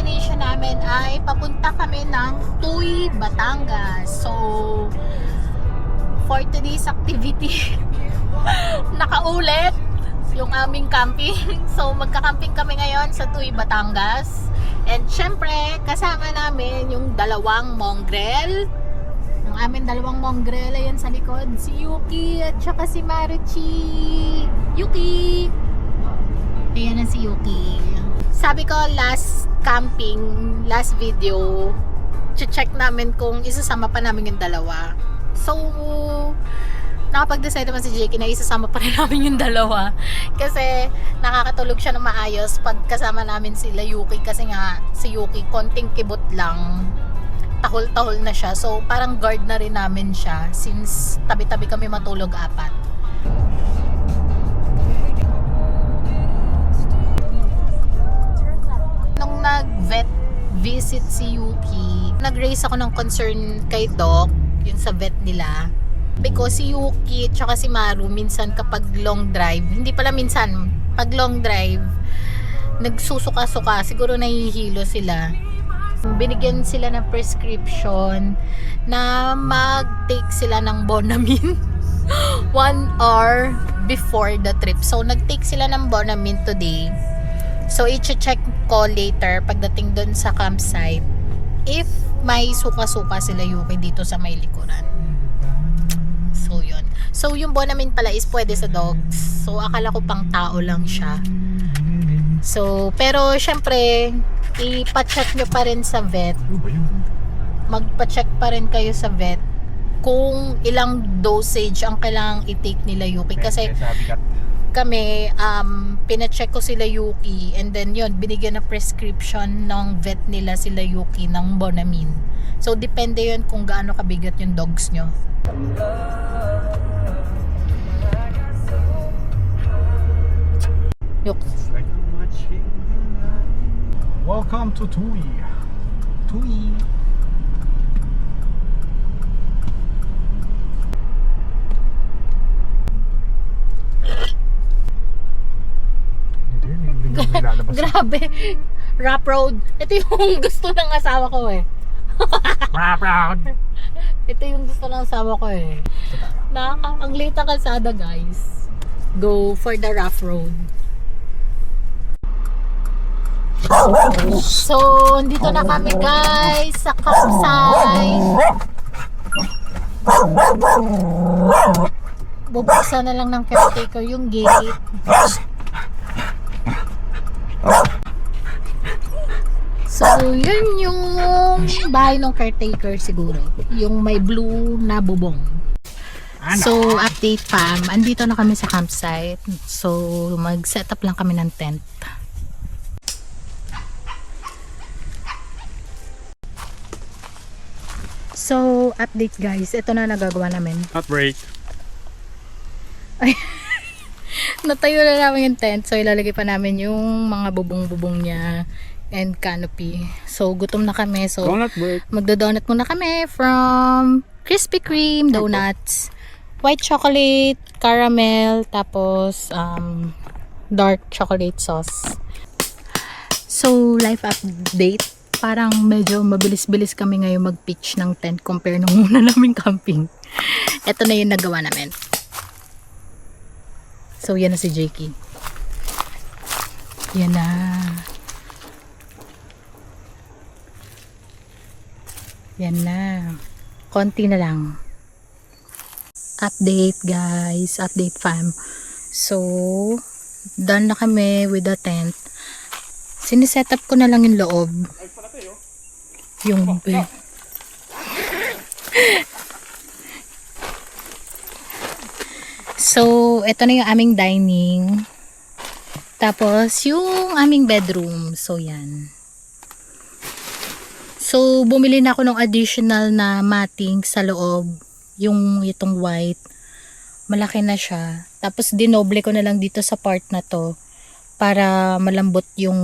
destination namin ay papunta kami ng Tuy, Batangas. So, for today's activity, nakaulit yung aming camping. So, magka-camping kami ngayon sa Tuy, Batangas. And syempre, kasama namin yung dalawang mongrel. Yung aming dalawang mongrel, ayan sa likod, si Yuki at saka si Maruchi. Yuki! Ayan na si Yuki. Sabi ko last camping, last video, check namin kung isasama pa namin yung dalawa. So, nakapag-decide naman si Jakey na isasama pa rin namin yung dalawa. Kasi nakakatulog siya ng maayos pag kasama namin sila Yuki. Kasi nga si Yuki konting kibot lang, tahol-tahol na siya. So, parang guard na rin namin siya since tabi-tabi kami matulog apat. Nung nag-vet visit si Yuki, nag-raise ako ng concern kay Doc, yun sa vet nila. Because si Yuki tsaka si Maru, minsan kapag long drive, hindi pala minsan, pag long drive, nagsusuka-suka, siguro nahihilo sila. Binigyan sila ng prescription na mag-take sila ng Bonamine 1 hour before the trip. So, nag-take sila ng Bonamine today. So, i-check ko later pagdating dun sa campsite if may suka-suka sila Yuki dito sa may likuran. So, yun. So, yung Bonamine pala is pwede sa dogs. So, akala ko pang tao lang siya. So, pero syempre, ipa-check nyo pa rin sa vet. Magpa-check pa rin kayo sa vet kung ilang dosage ang kailangang i-take nila Yuki. Kasi kami, pina-check ko sila Yuki and then yun, binigyan na prescription ng vet nila sila Yuki ng Bonamine. So, depende yun kung gaano kabigat yung dogs nyo. Yuk. Welcome to Tuy. Tuy. Grabe. Rough road. Ito yung gusto ng asawa ko eh. Rough road. Ito yung gusto ng asawa ko eh. Ang late ang kalsada guys. Go for the rough road. So, dito na kami guys sa campsite. Bubuksan na lang ng caretaker yung gate. So, yun yung bahay ng caretaker siguro. Yung may blue na bubong. So, update fam. Andito na kami sa campsite. So, mag-set up lang kami ng tent. So, update guys. Ito na nagagawa namin. Outbreak. Ay, natayo na namin yung tent. So, ilalagay pa namin yung mga bubong-bubong niya and canopy. So, gutom na kami. So, magdo-donut muna kami from Krispy Kreme donuts, white chocolate, caramel, tapos dark chocolate sauce. So, life update. Parang medyo mabilis-bilis kami ngayon mag-pitch ng tent compare nung una naming camping. Ito na yung nagawa namin. So, yan na si Jakey. Yan na. Yan na. Konti na lang. Update guys. Update fam. So, done na kami with the tent. Siniset up ko na lang yung loob. Yung bed. So, ito na yung aming dining. Tapos, yung aming bedroom. So, yan. So, bumili na ako ng additional na matting sa loob. Yung itong white. Malaki na siya. Tapos, dinoble ko na lang dito sa part na to. Para malambot yung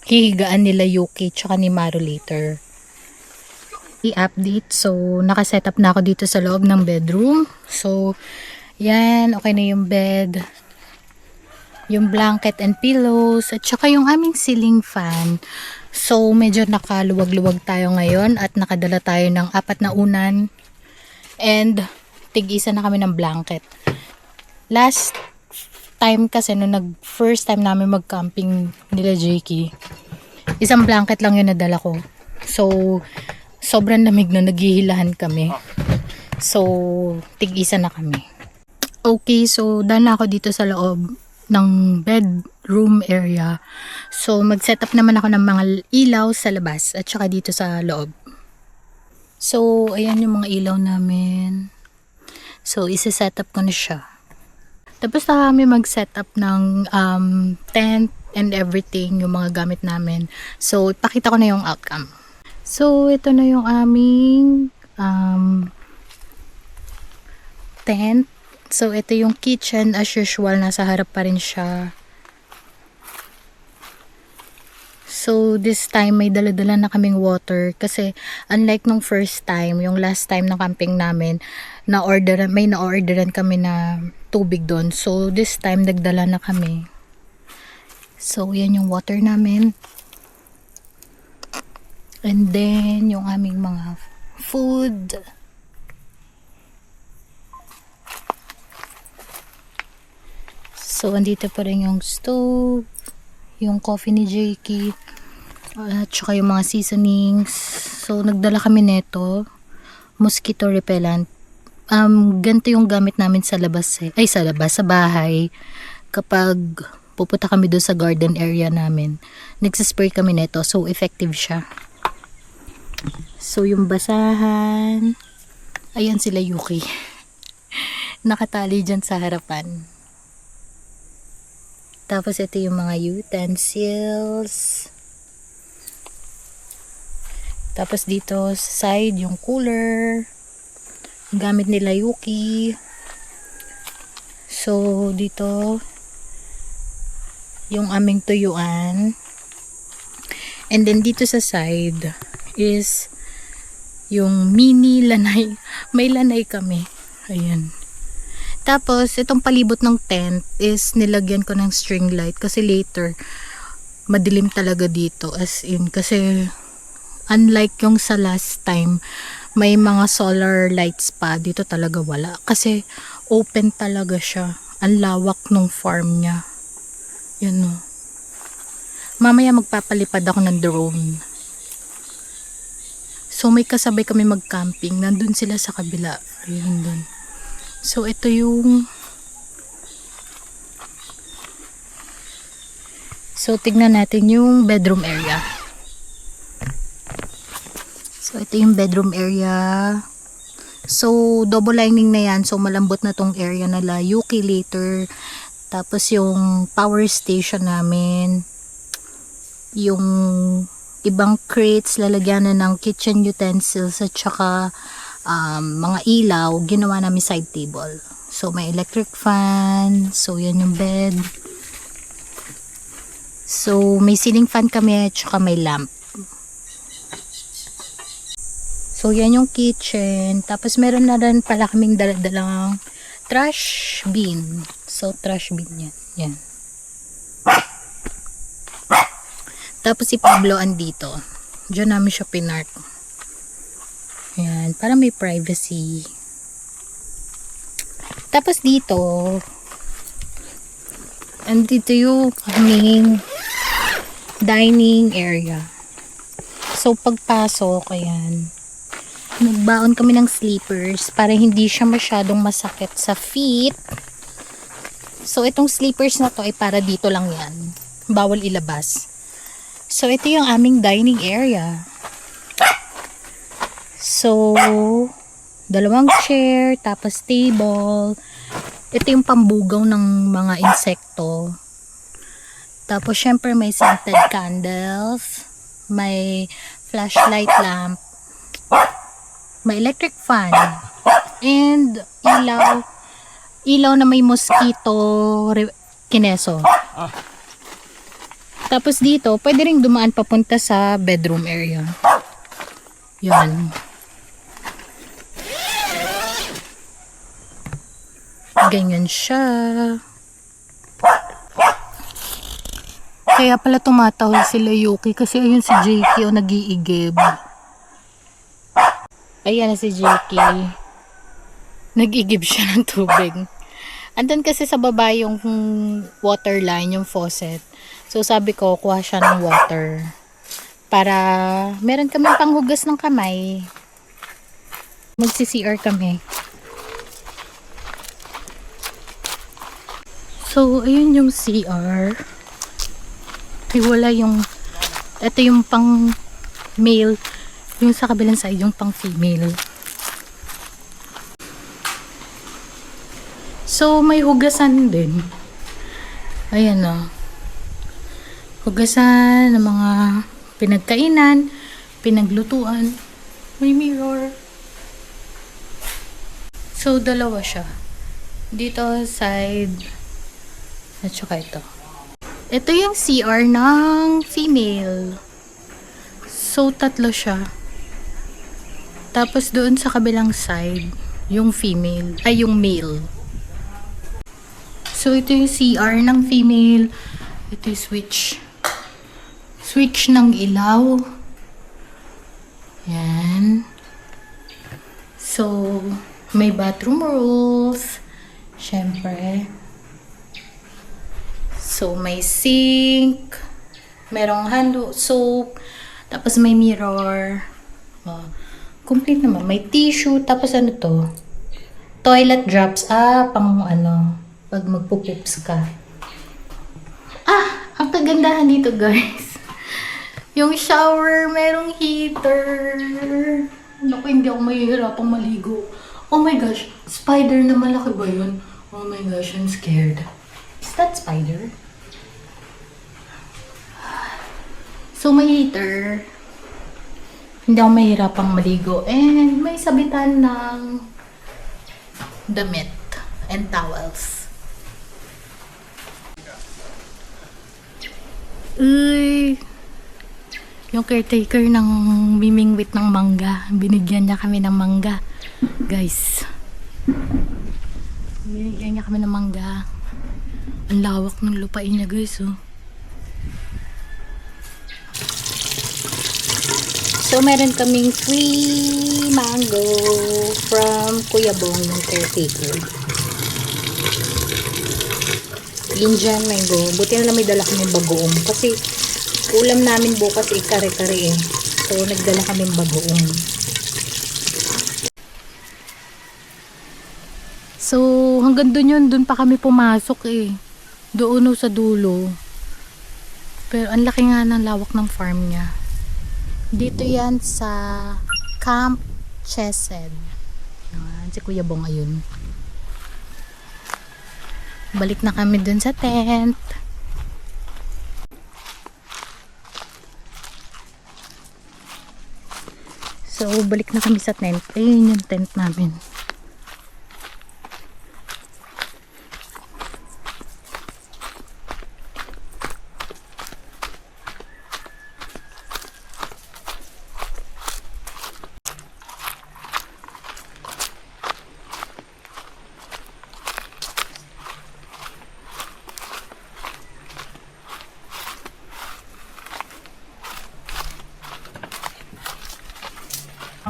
hihigaan nila Yuki tsaka ni Maru later. I-update. So, nakaset up na ako dito sa loob ng bedroom. So, yan. Okay na yung bed. yung blanket and pillows, at saka yung aming ceiling fan. So, medyo nakaluwag-luwag tayo ngayon at nakadala tayo ng 4 na unan and tig-isa na kami ng blanket. Last time kasi, nung first time namin mag-camping nila Jakey, isang blanket lang yung nadala ko. So, sobrang lamig na, naghihilahan kami. So, tig-isa na kami. Okay, so daan na ako dito sa loob ng bedroom area. So, mag-set up naman ako ng mga ilaw sa labas at saka dito sa loob. So, ayan yung mga ilaw namin. So, isa-set up ko na siya. Tapos na kami mag-set up ng tent and everything, yung mga gamit namin. So, ipakita ko na yung outcome. So, ito na yung aming tent. So, ito yung kitchen. As usual, nasa harap pa rin siya. So, this time, may dala-dala na kaming water. Kasi, unlike nung first time, yung last time na camping namin, may na-orderan kami na tubig doon. So, this time, nagdala na kami. So, yan yung water namin. And then, yung aming mga food. So, andito pa rin yung stove, yung coffee ni Jakey, at saka yung mga seasonings. So, nagdala kami neto, mosquito repellent. Ganito yung gamit namin sa labas sa bahay. Kapag pupunta kami doon sa garden area namin, nagsispray kami neto. So, effective siya. So, yung basahan, ayan sila Yuki. Nakatali dyan sa harapan. Tapos ito yung mga utensils. Tapos dito sa side yung cooler. Gamit nila Yuki. So dito yung aming tuyuan. And then dito sa side is yung mini lanay. May lanay kami. Ayan. Tapos, itong palibot ng tent is nilagyan ko ng string light kasi later, madilim talaga dito. As in, kasi unlike yung sa last time, may mga solar lights pa. Dito talaga wala. Kasi open talaga siya. Ang lawak nung farm niya. Yun o. Mamaya magpapalipad ako ng drone. So, may kasabay kami mag-camping. Nandun sila sa kabila. Ayun dun. So, ito yung so, tignan natin yung bedroom area. So, ito yung bedroom area. So, double lining na yan. So, malambot na tong area nila. Yuki later. Tapos, yung power station namin. Yung ibang crates, lalagyan na ng kitchen utensils at saka mga ilaw, ginawa namin side table. So, may electric fan. So, yan yung bed. So, may ceiling fan kami at saka may lamp. So, yan yung kitchen. Tapos, meron na rin pala kaming daladalang trash bin. So, trash bin yan. Yan. Tapos, si Pablo andito. Diyan namin siya pinark. Ayan, para may privacy. Tapos dito, andito yung aming dining area. So, pagpasok, ayan, nagbaon kami ng sleepers para hindi siya masyadong masakit sa feet. So, itong sleepers na to ay para dito lang yan. Bawal ilabas. So, ito yung aming dining area. So, dalawang chair, tapos table. Ito yung pambugaw ng mga insekto. Tapos, syempre may scented candles. May flashlight lamp. May electric fan. And ilaw. Ilaw na may mosquito kineso. Tapos dito, pwede ring dumaan papunta sa bedroom area. Yan. Ganyan siya. Kaya pala tumatawa sila Yuki kasi ayun si Jakey o nag-iigib. Ayan na si Jakey. Nag-igib siya ng tubig. Andun kasi sa baba yung water line, yung faucet. So sabi ko, kuha siya ng water. Para meron kami panghugas ng kamay. Magsi-CR kami. So, ayun yung CR. Wala yung, ito yung pang male, yung sa kabilang side, yung pang female. So, may hugasan din. Ayan o. Hugasan ng mga pinagkainan, pinaglutuan. May mirror. So, dalawa siya. Dito, side. At saka ito. Ito yung CR ng female. So, tatlo siya. Tapos, doon sa kabilang side, yung female. Ay, yung male. So, ito yung CR ng female. Ito yung switch. Switch ng ilaw. Yan. So, may bathroom rules. Siyempre. So, may sink. Merong hand soap. Tapos, may mirror. Oh, complete naman. May tissue. Tapos, ano to? Toilet drops. Pang ano, pag magpupups ka. Ang kagandahan dito, guys. Yung shower, merong heater. Naku, hindi ako mahihirapang maligo. Oh my gosh, spider na malaki ba yun? Oh my gosh, I'm scared. Is that spider? So, may heater. Hindi ako mahihirapang maligo. And may sabitan ng damit and towels. Uy! Yung caretaker ng mimingwit ng mangga. Binigyan niya kami ng mangga. Guys. Binigyan niya kami ng mangga. Ang lawak ng lupain niya, guys, oh. So, meron kaming free mango from Kuya Bong ng caretaker. Indian mango. Buti na lang may dala kami bagoong. Kasi, ulam namin bukas kare-kare eh. So, nagdala kami bagoong. So, hanggang dun yun. Dun pa kami pumasok eh. Doon sa dulo. Pero, ang laki nga ng lawak ng farm niya. Dito yan sa Camp Chesed. Si Kuya Bong ayun. Balik na kami dun sa tent. So, balik na kami sa tent. Ayun yung tent namin.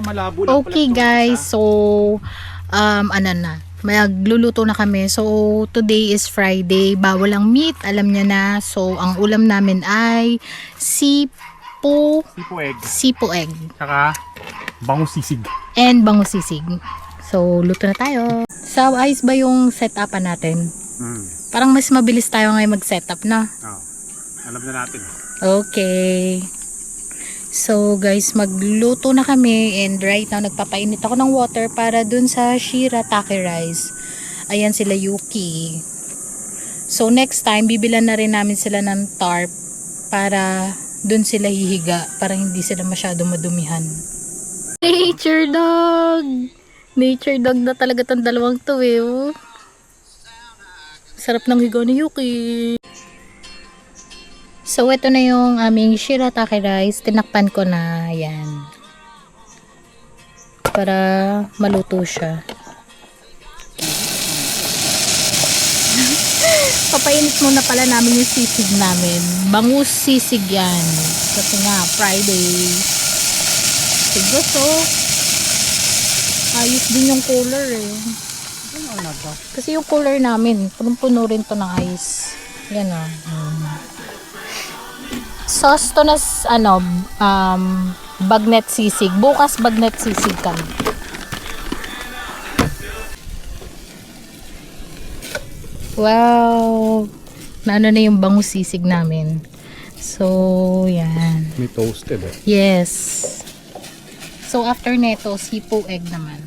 Malabo lang Okay pala guys, so ano na, magluluto na kami. So today is Friday, bawal ang meat, alam niya na. So ang ulam namin ay sipo egg saka bangus sisig. and bangus sisig. So luto na tayo. So ayos ba yung setupan natin? Parang mas mabilis tayo ngayon mag-setup na. Alam na natin. Okay. So guys, magluto na kami and right now nagpapainit ako ng water para dun sa shirataki rice. Ayan sila Yuki. So next time, bibilan na rin namin sila ng tarp para dun sila hihiga para hindi sila masyado madumihan. Nature dog! Nature dog na talaga tong dalawang to eh. Oh. Sarap ng higa ni Yuki. So, ito na yung aming shirataki rice. Tinakpan ko na. Yan. Para maluto siya. Papainit muna pala namin yung sisig namin. Bangus sisig yan. Kasi nga, Friday. Sigos, oh. Ayos din yung cooler eh. Kasi yung cooler namin, punong-puno rin to ng ice. Yan o. Sauce to na, bagnet sisig. Bukas bagnet sisig kami. Wow! Naano na yung bangus sisig namin. So, yan. May toasted eh. Yes. So, after neto, sipo egg naman.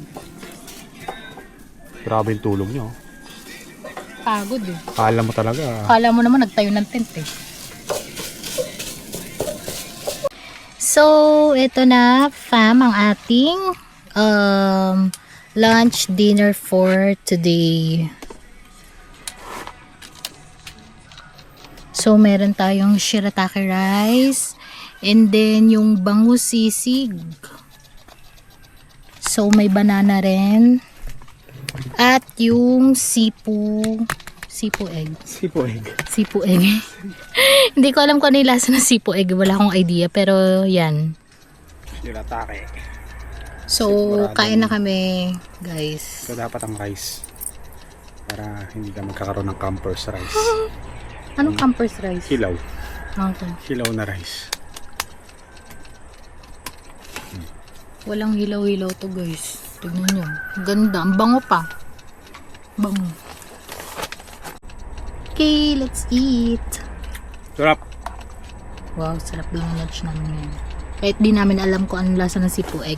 Grabe yung tulog nyo. Pagod eh. Kala mo talaga. Kala mo naman nagtayo ng tent eh. So, ito na, fam, ang ating lunch dinner for today. So, meron tayong shirataki rice and then yung bangus sisig. So, may banana rin. At yung sipo egg. Sipo egg. Sipo egg. Hindi ko alam kung ano yung lasa ng sipo egg. Wala akong idea. Pero yan. Shirataki. So, kain na kami, guys. So, dapat ang rice. Para hindi ka magkakaroon ng campers rice. Anong campers rice? Hilaw. Okay. Hilaw na rice. Walang hilaw-hilaw to, guys. Tignan nyo. Ganda. Ang bango pa. Bango. Okay, let's eat. Sarap. Wow, sarap lang yung lunch namin ngayon. Kahit di namin alam kung anong lasa ng sipo egg.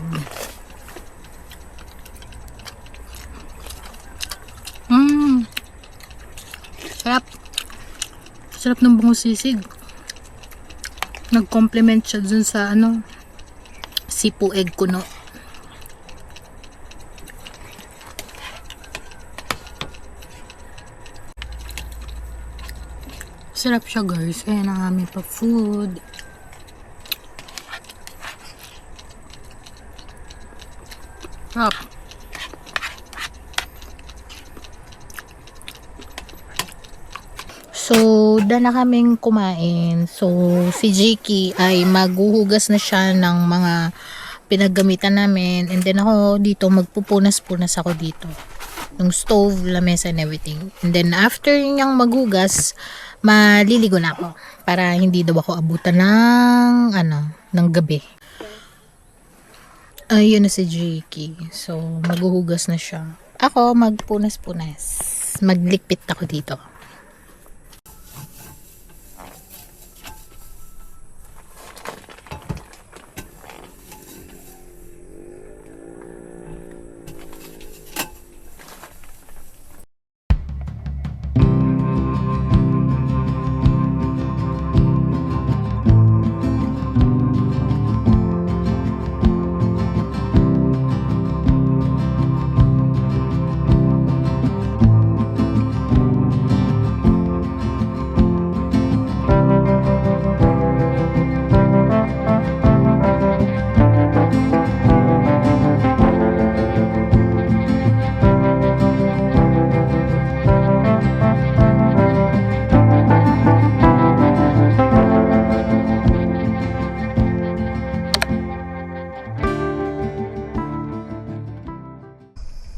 Sarap. Sarap ng bangus sisig. Nag-complement siya dun sa sipo egg kuno. Sarap siya, guys. Ayan ang aming pa food. Sarap. So, dala kaming kumain. So, si Jakey ay maghuhugas na siya ng mga pinaggamitan namin. And then ako dito, magpupunas-punas ako dito. Yung stove, lamesa and everything. And then after niyang maghugas, maliligo na ako. Para hindi daw ako abutan ng gabi. Ayun na si Jakey. So, maghuhugas na siya. Ako, magpunas-punas. Maglikpit ako dito.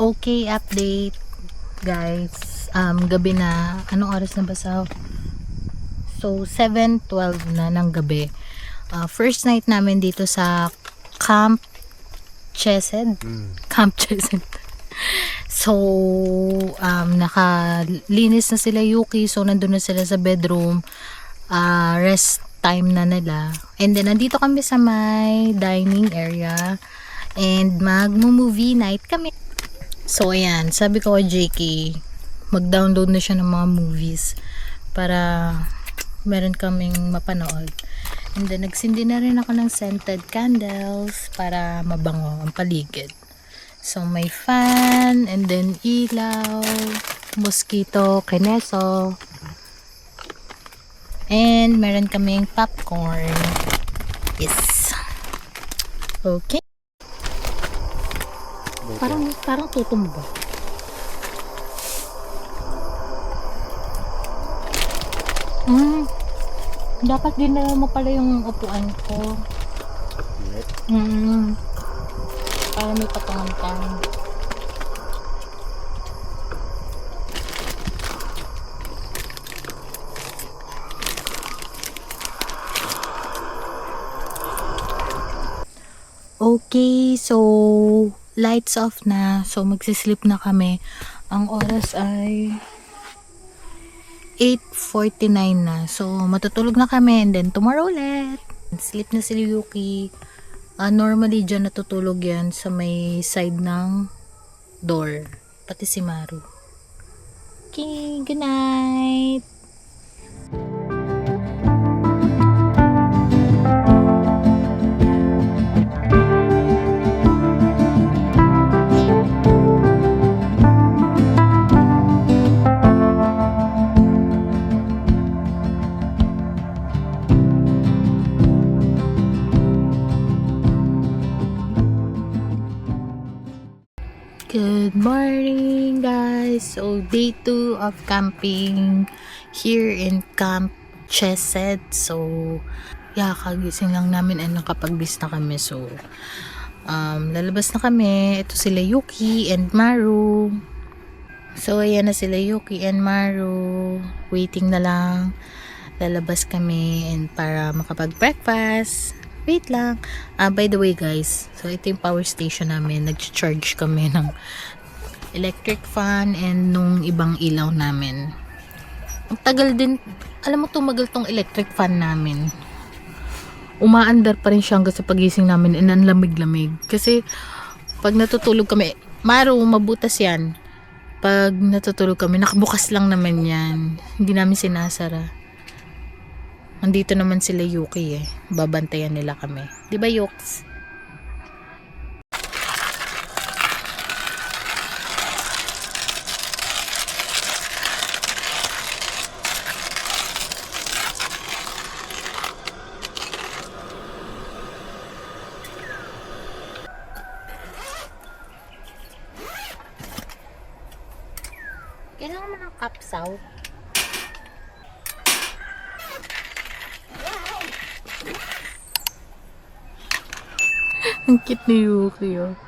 Okay, update guys. Gabi na. Anong oras na ba sa? So, 7:12 na ng gabi. First night namin dito sa Camp Chesed. Camp Chesed. So, nakalinis na sila Yuki. So, nandun na sila sa bedroom. Rest time na nila. And then, nandito kami sa may dining area. And mag-movie night kami. So, ayan. Sabi ko kay Jakey, mag-download na siya ng mga movies para meron kaming mapanood. And then, nagsindi na rin ako ng scented candles para mabango ang paligid. So, may fan, and then ilaw, mosquito, kineso, and meron kaming popcorn. Yes. Okay. Parang tutumba. Mm. Dapat din na mo pala yung upuan ko. Mm. Para may patungan ka. Okay, so lights off na. So magsisleep na kami. Ang oras ay 8:49 na. So matutulog na kami and then tomorrow ulit. Sleep na si Yuki. Normally dyan natutulog yan sa may side ng door. Pati si Maru. Okay, good night. Good morning guys! So day 2 of camping here in Camp Chesed. So yeah, kagising lang namin and nakapag-bis na kami. So lalabas na kami. Ito sila Yuki and Maru. So ayan na sila Yuki and Maru. Waiting na lang. Lalabas kami and para makapag-breakfast. Wait lang. By the way guys, so ito yung power station namin. Nag-charge kami ng electric fan and nung ibang ilaw namin. Ang tagal din, alam mo tumagal tong electric fan namin. Umaandar pa rin siya hanggang sa pagising namin and ang lamig-lamig. Kasi pag natutulog kami, Maru, mabutas yan. Pag natutulog kami, nakabukas lang naman yan. Hindi namin sinasara. Nandito naman sila Yuki eh. Babantayan nila kami. Di ba Yuks? Kailangan mo ng kapsaw. Ang cute ni Yuki, oh.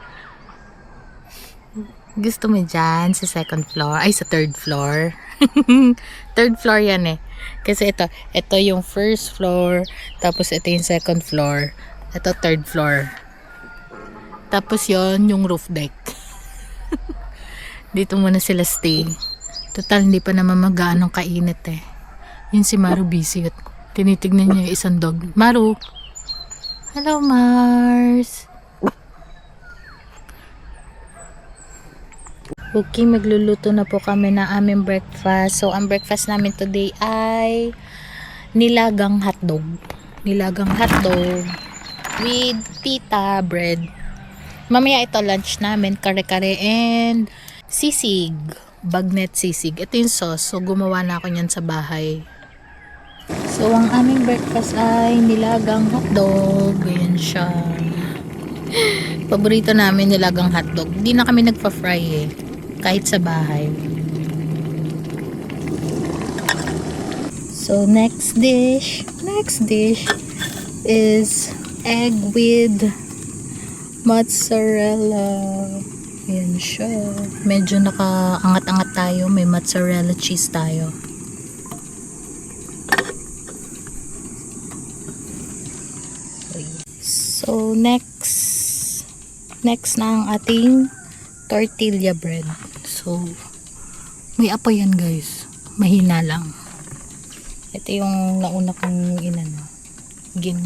Gusto mo dyan sa second floor? Ay, sa third floor. Third floor yan eh. Kasi ito yung first floor. Tapos ito yung second floor. Ito third floor. Tapos yon yung roof deck. Dito muna sila stay. Total, hindi pa naman mag-aanong kainit eh. Yun si Maru busy at tinitignan niya yung isang dog. Maru! Hello, Mars! Okay, magluluto na po kami ng aming breakfast. So, ang breakfast namin today ay nilagang hotdog. Nilagang hotdog with pita bread. Mamaya ito lunch namin, kare-kare and sisig. Bagnet sisig. Ito yung sauce. So, gumawa na ako niyan sa bahay. So, ang aming breakfast ay nilagang hotdog. Ayan siya. Paborito namin nilagang hotdog. Hindi na kami nagpa-fry eh. Kahit sa bahay. So, next dish is egg with mozzarella. Ayan siya. Medyo nakaangat-angat tayo. May mozzarella cheese tayo. So, next na ang ating tortilla bread. So, may apoy yan guys. Mahina lang. Ito yung nauna kong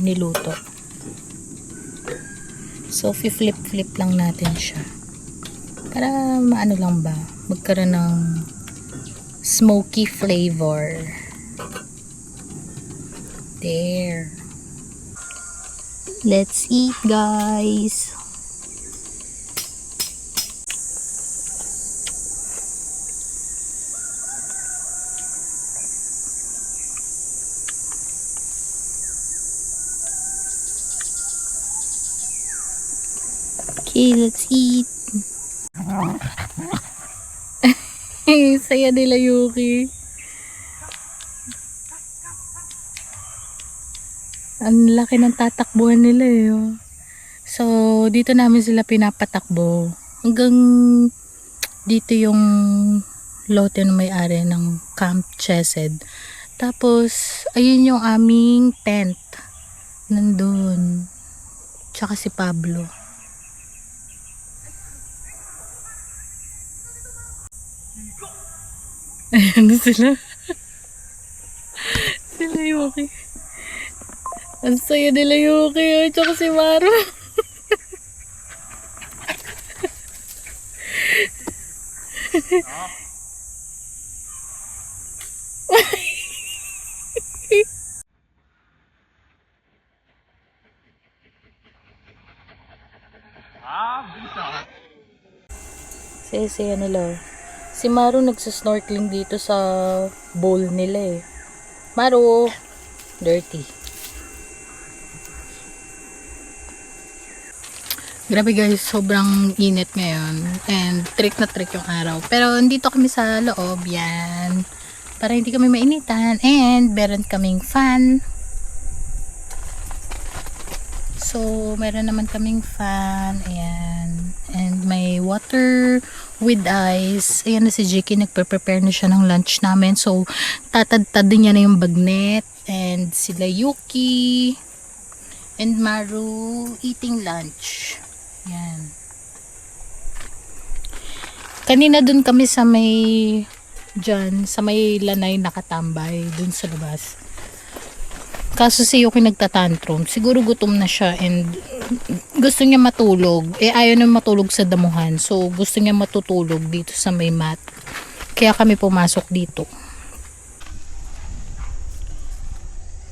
niluto. So, flip lang natin siya. Para maano lang ba? Magkaroon ng smoky flavor. There. Let's eat guys. Okay, let's eat. Saya nila Yuki. Ang laki ng tatakbuhan nila eh. Oh. So, dito namin sila pinapatakbo. Hanggang dito yung lote na may-ari ng Camp Chesed. Tapos, ayun yung aming tent. Nandun. Tsaka si Pablo. Ayan na sila. Sila Yuki. Ang saya nila Yuki. Tsaka si Maru. Saya nila. Si Maru nagsasnorkeling dito sa bowl nila eh. Maru, dirty. Grabe guys, sobrang init ngayon. And trick na trick yung araw. Pero nandito kami sa loob, yan. Para hindi kami mainitan. And meron kaming fan. So, meron naman kaming fan. Ayan. And may water with ice. Ayan na si Jiki. Nagpe-prepare na siya ng lunch namin. So, tatad-tad niya na yung bagnet. And sila Yuki and Maru eating lunch. Ayan. Kanina dun kami sa may dyan, sa may lanay nakatambay dun sa labas. Kaso si Yuki nagtatantrum. Siguro gutom na siya and gusto niya matulog. Eh ayaw na matulog sa damuhan. So gusto niya matutulog dito sa may mat. Kaya kami pumasok dito.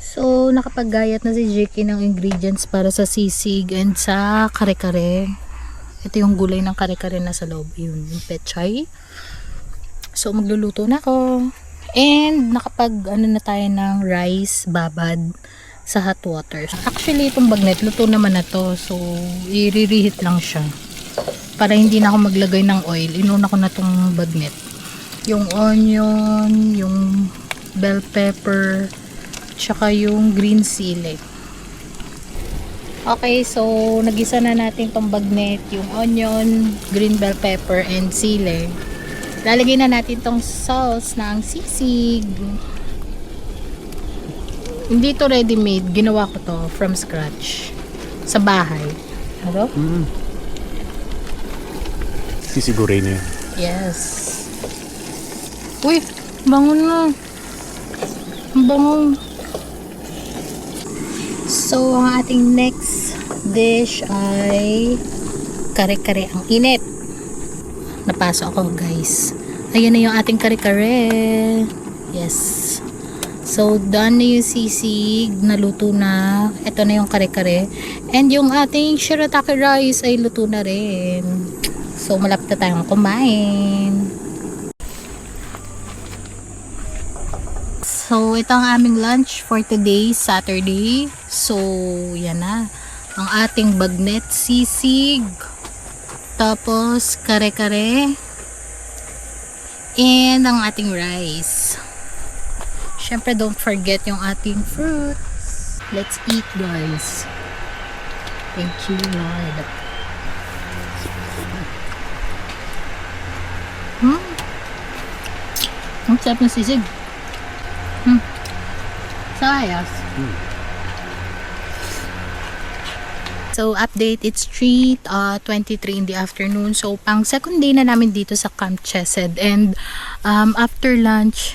So nakapaggayat na si Jiki ng ingredients para sa sisig and sa kare-kare. Ito yung gulay ng kare-kare na sa loob. Yun, yung pechay. So magluluto na ako. And nakapag ano na tayo ng rice babad sa hot water. Actually itong bagnet luto naman na to. So i-reheat lang siya. Para hindi na ako maglagay ng oil. Inuna ko na tong bagnet. Yung onion, yung bell pepper, tsaka yung green sili. Okay, so nagisa na natin tong bagnet, yung onion, green bell pepper, and sili. Lalagay na natin tong sauce ng sisig. Hindi to ready-made. Ginawa ko to from scratch. Sa bahay. Ano? Sisigurin na yun. Yes. Uy, bangon na. Bangon. So, ang ating next dish ay kare-kare ang init. Napasok ako guys. Ayan na yung ating kare-kare. Yes. So done na yung sisig. Naluto na. Ito na yung kare-kare. And yung ating shirataki rice ay luto na rin. So malapit na tayong kumain. So ito ang aming lunch for today, Saturday. So yan na. Ang ating bagnet sisig. Tapos, kare-kare. And ang ating rice. Syempre, don't forget yung ating fruits. Let's eat, guys. Thank you, Lord. Ang sarap ng sisig. Sayas. So, update, it's 3:23 in the afternoon. So, pang second day na namin dito sa Camp Chesed. And, after lunch,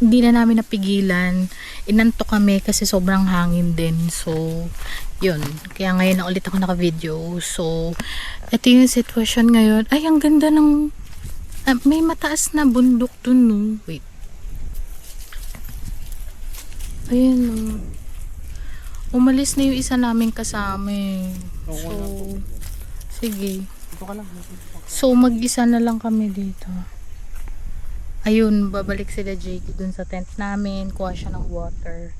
hindi na namin napigilan. Inanto kami kasi sobrang hangin din. So, yun. Kaya ngayon na ulit ako naka-video. So, ito yung sitwasyon ngayon. Ay, ang ganda ng, may mataas na bundok dun, no? Wait. Ayan, no. Umalis na yung isa naming kasama eh. So, sige. So, mag-isa na lang kami dito. Ayun, babalik sila Jake dun sa tent namin. Kuha siya ng water.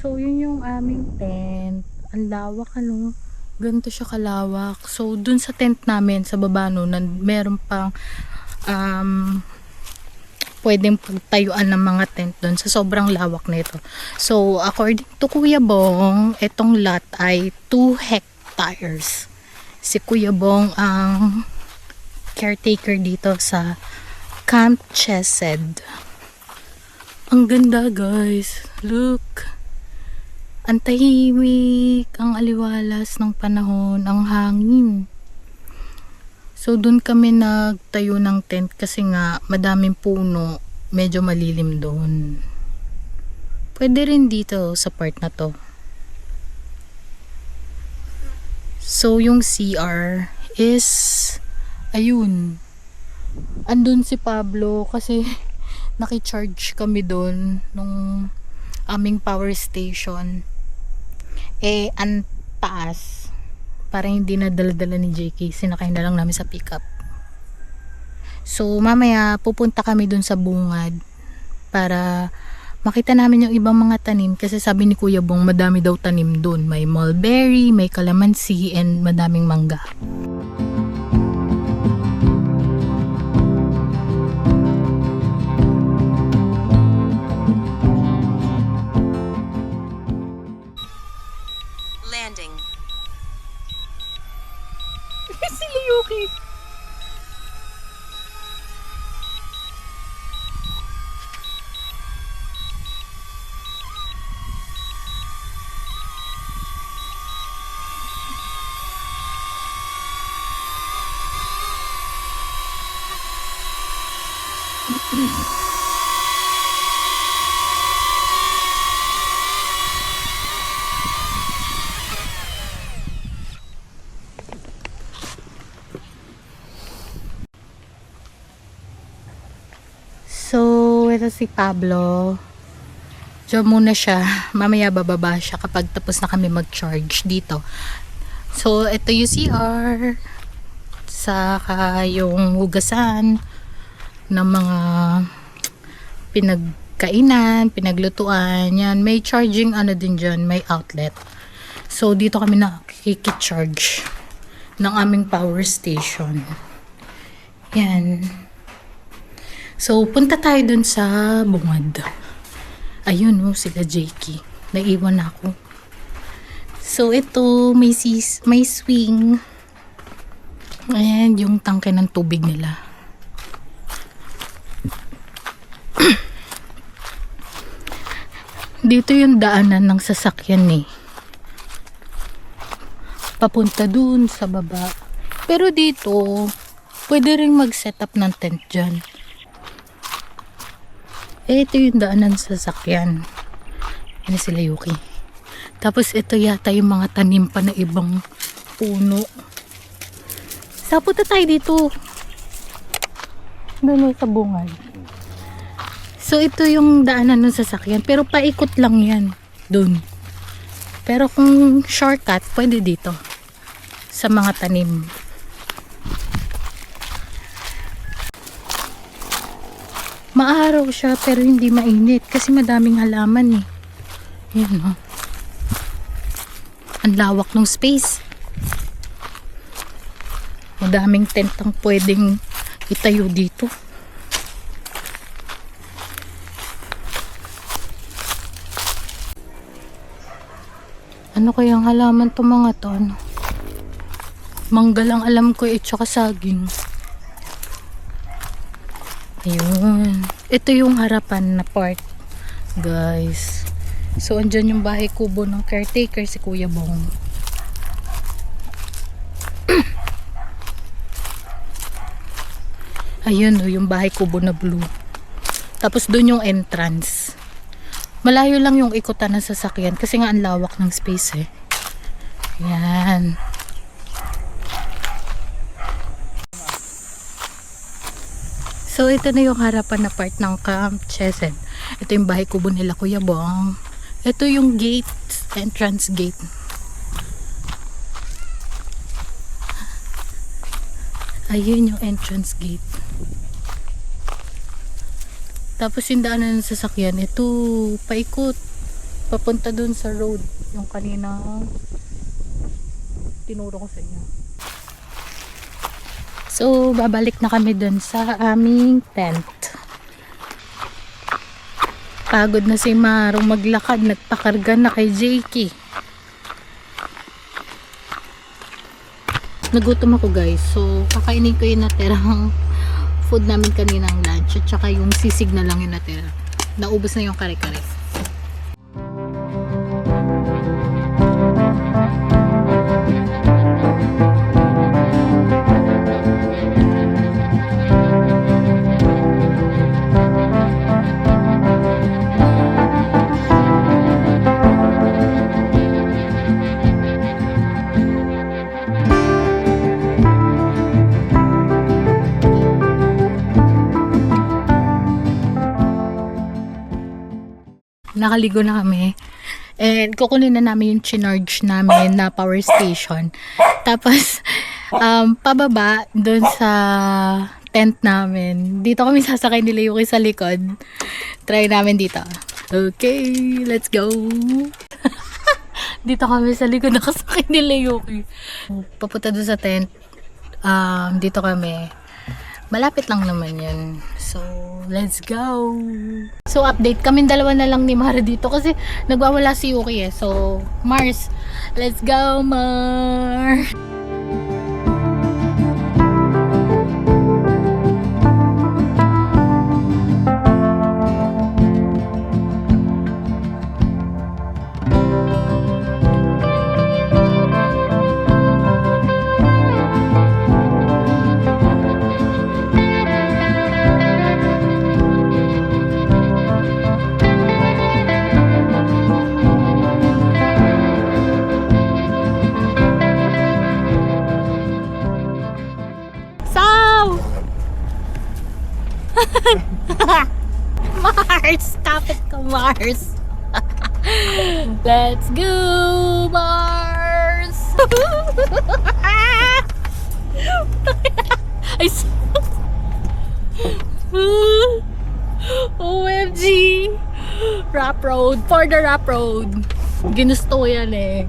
So, yun yung aming tent. Ang lawak, ano? Ganito siya kalawak. So, dun sa tent namin, sa baba no, meron pang pwedeng pagtayuan ng mga tent doon sa sobrang lawak nito. So, according to Kuya Bong, itong lot ay 2 hectares. Si Kuya Bong ang caretaker dito sa Camp Chesed. Ang ganda guys. Look. Ang tahimik, ang aliwalas ng panahon, ang hangin. So doon kami nagtayo ng tent kasi nga madaming puno, medyo malilim doon. Pwede rin dito sa part na to. So yung CR is ayun. Andun si Pablo kasi nakicharge kami doon nung aming power station. Ang taas. Para hindi na dala-dala ni JK, sinakay na lang namin sa pickup. So mamaya pupunta kami dun sa bungad para makita namin yung ibang mga tanim kasi sabi ni Kuya Bong madami daw tanim dun. May mulberry, may calamansi, and madaming mangga. Landing. Si Yuki. So, ito si Pablo. Diyan muna siya. Mamaya bababa siya kapag tapos na kami mag-charge dito. So, ito yung CR. Saka yung hugasan ng mga pinagkainan, pinaglutuan. Yan. May charging ano din dyan. May outlet. So, dito kami nakikicharge ng aming power station. Yan. So, punta tayo dun sa bungad. Ayun, oh, sila JK. Naiwan ako. So, ito, may swing. Ayan, yung tangke ng tubig nila. Dito yung daanan ng sasakyan eh. Papunta dun sa baba. Pero dito, pwede rin mag-set up ng tent dyan. Ito yung daanan sa sasakyan. Yan sila Yuki. Tapos ito yata yung mga tanim pa na ibang puno. Sapunta tayo dito. Doon sa bungad. So ito yung daanan ng sasakyan. Pero paikot lang yan. Doon. Pero kung shortcut, pwede dito. Sa mga tanim. Maaraw siya pero hindi mainit kasi madaming halaman eh. Ayan o. Ang lawak ng space. Madaming tent ang pwedeng itayo dito. Ano kayang halaman to mga to? Ano? Mangga lang alam ko eh, tsaka saging. Ayun. Ito yung harapan na part, guys. So, andyan yung bahay kubo ng caretaker, si Kuya Bong. Ayun, yung bahay kubo na blue. Tapos, dun yung entrance. Malayo lang yung ikutan ng sasakyan kasi nga ang lawak ng space eh. Yan. So, ito na yung harapan na part ng Camp Chesed. Ito yung bahay kubo nila Kuya Bong. Ito yung gate, entrance gate. Ayun yung entrance gate. Tapos yung daanan ng sasakyan, ito, paikot. Papunta dun sa road. Yung kanina tinuro ko sa inyo. So, babalik na kami dun sa aming tent. Napagod na si Maro maglakad. Nagpakarga na kay Jakey. Nagutom ako guys. So, kakainin ko yung natirang food namin kaninang lunch. At saka yung sisig na lang yung natira. Naubos na yung kare-kare. Nakaligo na kami. And kukunin na namin yung chinarge namin na power station. Tapos, pababa doon sa tent namin. Dito kami sasakay nila Yuki sa likod. Try namin dito. Okay, let's go. Dito kami sa likod nakasakay nila Yuki. Papunta doon sa tent. Dito kami. Malapit lang naman yun. So, let's go. So, update. Kaming dalawa na lang ni Mara dito kasi nagwawala si Yuki eh. So, Mars, let's go, Mars. Mars! Stop it ka, Mars! Let's go, Mars! Ay, OMG! Rap road! For the rap road! Ginusto ko yan eh.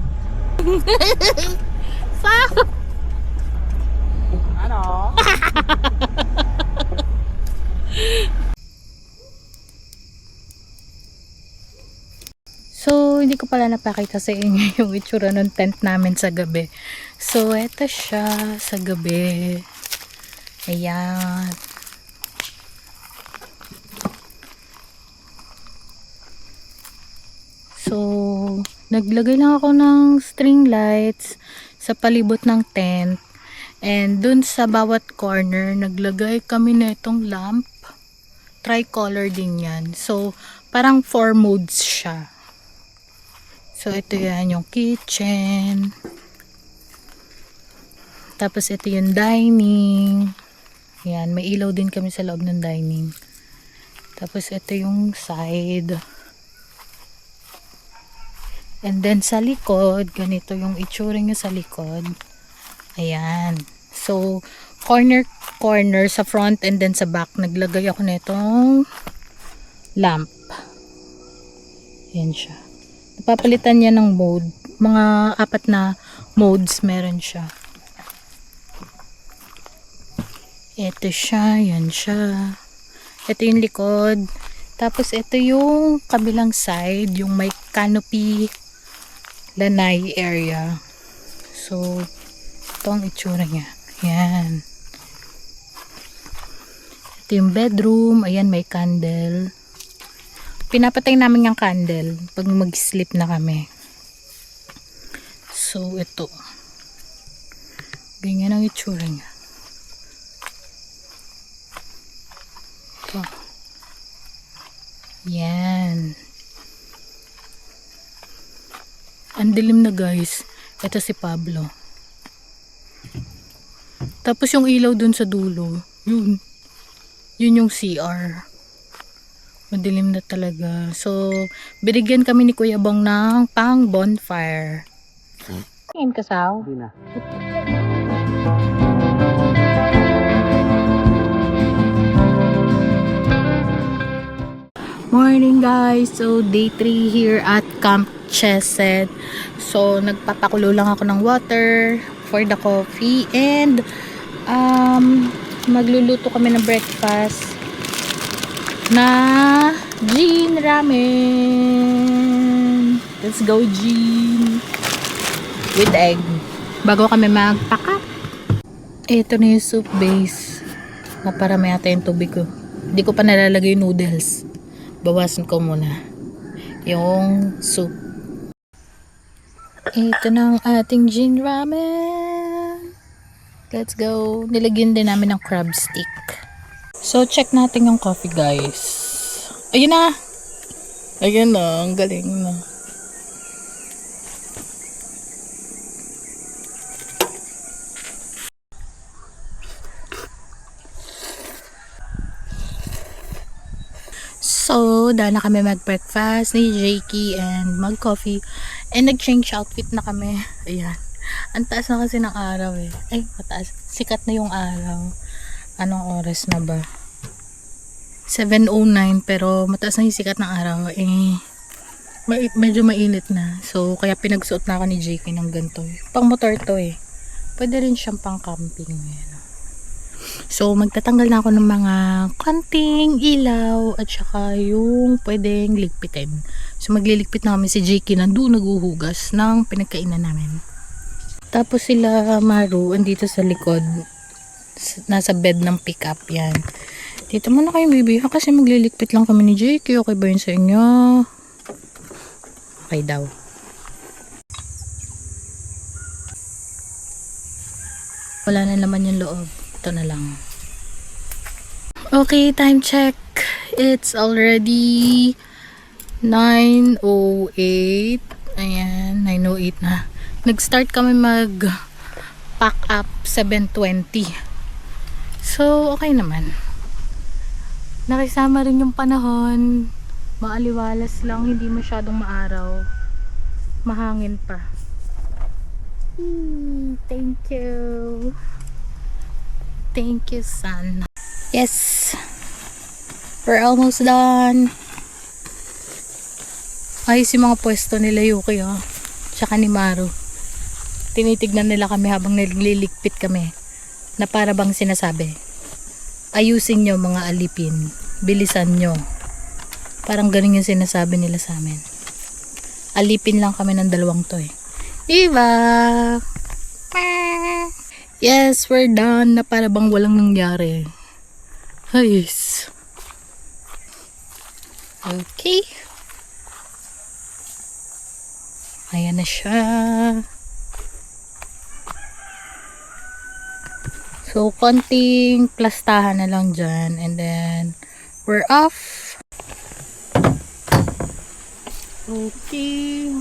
Ano? So, hindi ko pala napakita sa inyo yung itsura ng tent namin sa gabi. So, eto siya sa gabi. Ayan. So, naglagay lang ako ng string lights sa palibot ng tent. And dun sa bawat corner, naglagay kami na itong lamp. Tricolor din yan. So, parang 4 modes siya. So, ito yan yung kitchen. Tapos, ito yung dining. Yan, may ilaw din kami sa loob ng dining. Tapos, ito yung side. And then, sa likod, ganito yung itsura niya sa likod. Ayan. So, corner sa front and then sa back, naglagay ako nitong lamp. Ayan siya. Napapalitan niya ng mode. Mga 4 na modes meron siya. Ito siya. Yan siya. Ito yung likod. Tapos ito yung kabilang side. Yung may canopy lanai area. So, ito ang itsura niya. Yan. Ito yung bedroom. Ayan, may candle. Pinapatay namin yung candle pag mag-sleep na kami. So, ito. Ganyan ang itsura niya. Ito. Yan. Ang dilim na guys. Ito si Pablo. Tapos yung ilaw dun sa dulo. Yun. Yun yung CR. Madilim na talaga. So, binigyan kami ni Kuya Bong ng pang bonfire. Kain ka, Sao? Hindi na. Morning guys! So, day 3 here at Camp Chesed. So, nagpapakulo lang ako ng water for the coffee. And, magluluto kami ng breakfast na Jean Ramen. Let's go, Jean. With egg. Bago kami mag-pack up. Ito na yung soup base. Naparami ata yung tubig ko. Hindi ko pa nalalagay yung noodles. Bawasan ko muna yung soup. Ito na ang ating Jean Ramen. Let's go. Nilagyan din namin ng crab stick. So, check natin yung coffee, guys. Ayun na. Ayun na. Ang galing na. So, dahil na kami mag-breakfast ni Jakey and mag-coffee. And nag-change outfit na kami. Ayan. Ang taas na kasi ng araw eh. Ay, mataas. Sikat na yung araw. Anong oras na ba? 7:09 pero mataas na yung sikat ng araw. Eh, medyo mainit na. So, kaya pinagsuot na ako ni Jakey ng ganito. Pang motor to eh. Pwede rin siyang pang camping. Ayan. So, magtatanggal na ako ng mga konting ilaw at saka yung pwedeng ligpitin. So, magliligpit na kami si Jakey nandun naghuhugas ng pinagkainan namin. Tapos sila Maru andito sa likod. Nasa bed ng pickup yan. Dito muna kayo baby kasi magliligpit lang kami ni Jakey. Okay ba yun sa inyo? Okay daw. Wala na naman yung loob. Ito na lang. Okay, time check. It's already 9:08. Ayan, 9:08 na. Nag-start kami mag-pack up 7:20. So, okay naman. Nakisama rin yung panahon. Maaliwalas lang, hindi masyadong maaraw. Mahangin pa. Thank you. Thank you, son. Yes. We're almost done. Ayos yung mga pwesto nila Yuki, oh. Tsaka ni Maru. Tinitignan nila kami habang nililigpit kami. Na para bang sinasabi, ayusin nyo mga alipin. Bilisan nyo. Parang ganun yung sinasabi nila sa amin. Alipin lang kami ng dalawang to eh. Diba? Yes, we're done. Na para bang walang nangyari. Ayos. Okay. Ayan na siya. So, konting plastahan na lang dyan. And then, we're off. Okay.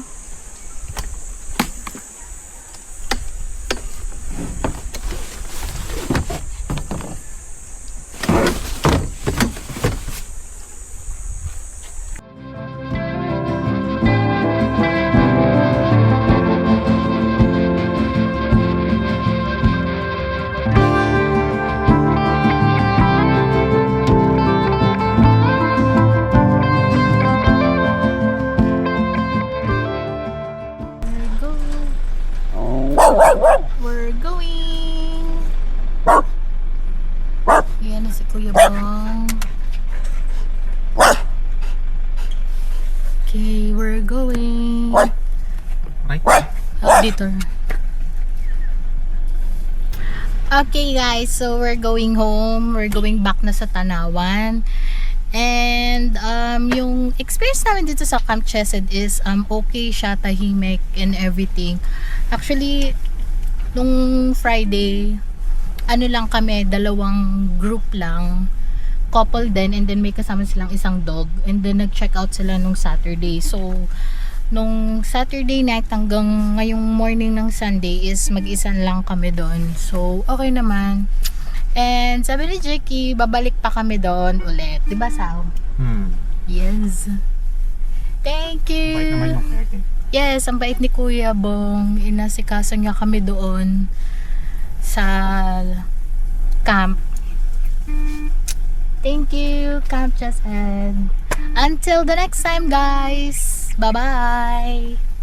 We're going. Yan na si Kuya Bong. Okay, we're going. Right? Dito. Okay guys, so we're going home. We're going back na sa Tanawan. And yung experience namin dito sa Camp Chesed is okay siya, tahimik and everything. Actually, nung Friday, ano lang kami, dalawang group lang, couple din, and then may kasama silang isang dog, and then nag-check out sila nung Saturday. So, nung Saturday night hanggang ngayong morning ng Sunday is mag-isa lang kami doon. So, okay naman. And sabi ni Jakey, babalik pa kami doon ulit. Diba, Sao? Yes. Thank you. Bait naman yung caretaker. Yes, ang bait ni Kuya Bong. Inasikaso niya kami doon sa camp. Thank you, Camp Chesed. Until the next time, guys. Bye-bye.